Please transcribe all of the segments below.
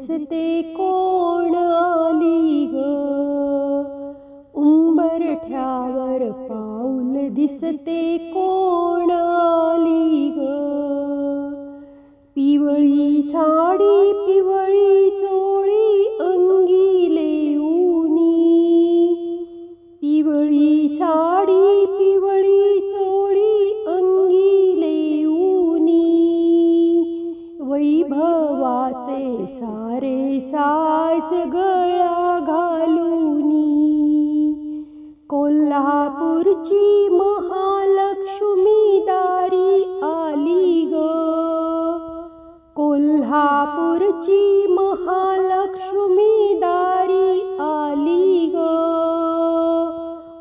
दिसते कोण आली ग, उंबरठ्यावर पाऊल दिसते कोण आली ग. पिवळी साडी पिवळी चोळी अंगी लेऊनी, पिवळी साडी पिवळी चोळी अंगी लेऊनी, वैभवाचे सारे साज गळा घालूनी, कोल्हापूरची महालक्ष्मी दारी आली ग, कोल्हापूरची महालक्ष्मी दारी आली ग.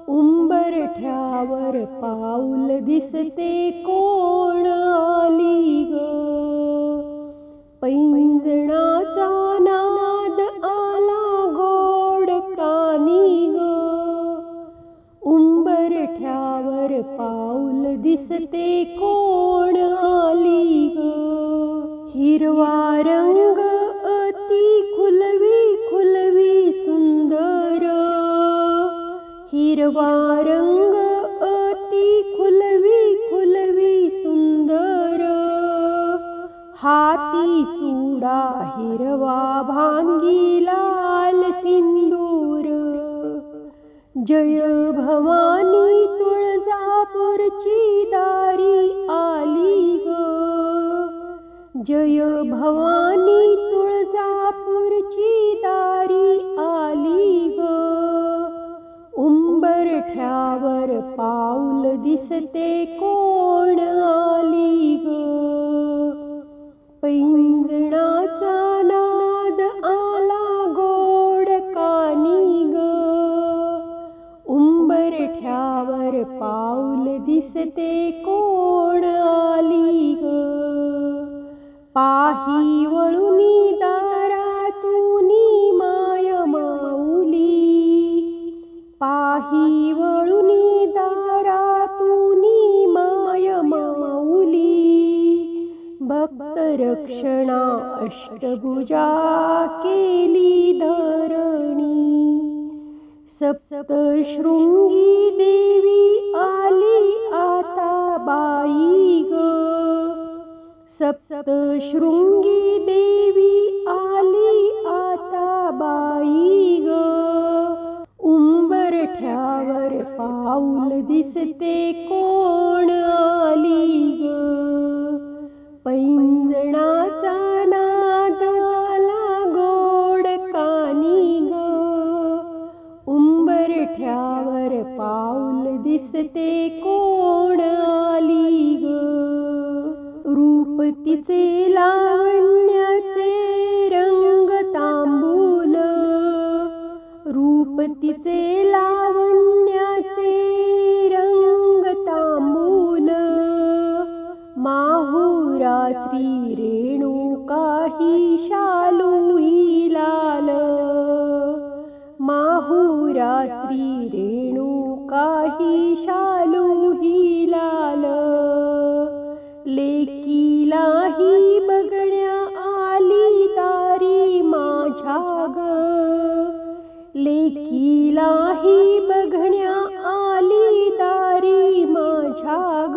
उंबरठ्यावर पाऊल दिसते कोण आली ग, पैंजणाचा नाद आला गोड कानी ग. उंबरठ्यावर पाऊल दिसते कोण आली ग, हिरवा रंग अति खुलवी खुलवी सुंदर, हिरवा रंग अति खुलवी खुलवी सुंदर, हाती चूडा हिरवा भांगी लाल सिंदूर. जय भवानी तुळजापूरची दारी आली ग, जय भवानी तुळजापूरची दारी आली ग. उंबरठ्यावर पाऊल दिसते कोण आली ग, पैंजणाचा नाद आला गोड कानी ग. उंबरठ्यावर पाऊल दिसते कोण आली ग, पाही वळुनी दारातूनी माय माऊली, पाही वळुनी दारातूनी माय माऊली. भक्त रक्षणा अष्टभुजा केली धरणी, सप्तशृंगी देवी आली आता बाई ग, सप्तशृंगी देवी आली आता बाई ग. उंबरठ्यावर पाऊल दिसते कोण आली ग, पैंजणाचा नाद आला गोड कानी ग. उंबरठ्यावर पाऊल दिसते कोण आली ग, रूप तिचे लावण्याचे रंग तांबूल, रूप तिचे लावण्याचे रंग तांबूल. माहुरा श्री रेणुका ही शालू ही लाल, माहुरा श्री रेणुका ही शालू ही लाल. लेकीलाही बघण्या आली दारी माझ्या ग, लेकीलाही बघण्या आली दारी माझ्या ग.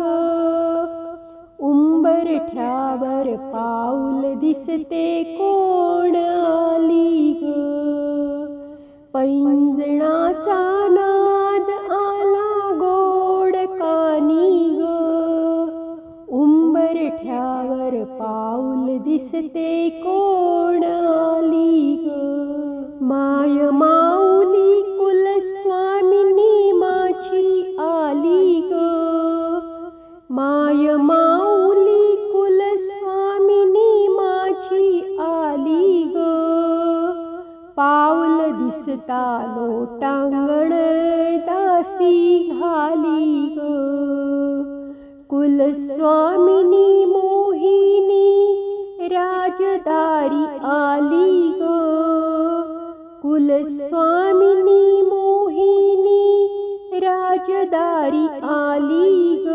उंबरठ्यावर पाऊल दिसते कोण आली ग, पैंजणाचा नाद आला गोड कानी ग. उंबरठ्यावर पाऊल दिसते कोण आली ग, माय माऊली कुलस्वामिनी माझी आली ग, माय माऊली कुलस्वामिनी माझी आली ग. पाऊल दिसता लोटांगण दासी घाली ग, कुलस्वामिनी मोहिनी राजदारी आली ग, कुलस्वामिनी मोहिनी राजदारी आली ग.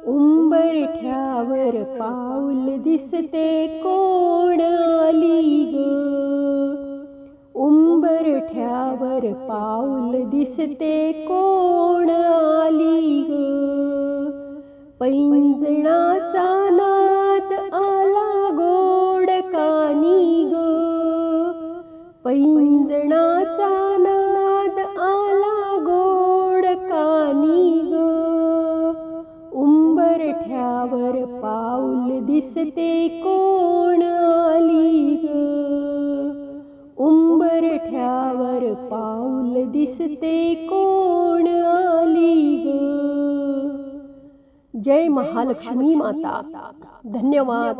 उंबरठ्यावर पाऊल दिसते कोण आली ग. उंबरठ्यावर पाऊल दिसते कोण आली ग. पैंजणाचा नाद आला गोड कानी ग. पैंजणाचा नाद आला गोड कानी ग. उंबरठ्यावर पाऊल दिसते कोण आली ग. उंबरठ्यावर पाऊल दिसते कोण आली ग. जय महालक्ष्मी माता. धन्यवाद.